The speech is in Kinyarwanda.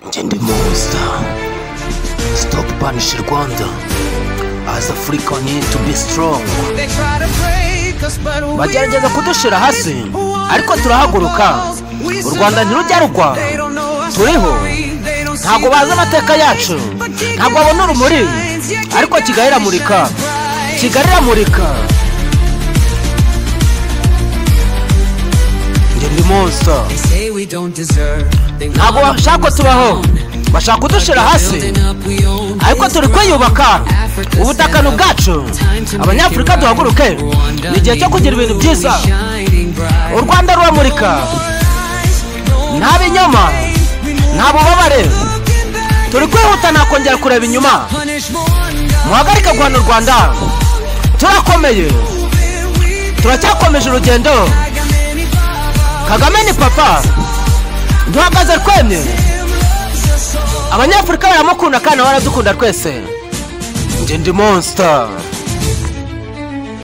Ndi monster. Stop punish Rwanda. As Africa need to be strong. Bagerageza kudushira hasi ariko turahaguruka. U Rwanda ntirujya rugwa. Turiho. Ntago baza amateka yacu. Ntago babona urumuri. Ariko Kigali iramurika. Kigali iramurika. Ndi monster. Ntago bashaka tubaho. Bashaka kudushira hasi ariko turi kwiyubaka. Ubutaka n'ubwacu. Abanyafrika duhaguruke. Ni gihe cyo kugira ibintu byiza. U Rwanda ruramurika. Nta binyoma, nta bubabare. Turi kwihuta nakongera kureba inyuma. Muhagarike guhana u Rwanda. Turakomeye. Turacyakomeje urugendo. Kagame ni papa. Duhagaze twemye. Abanyafrika baramukunda kandi baradukunda twese. Ndi monster.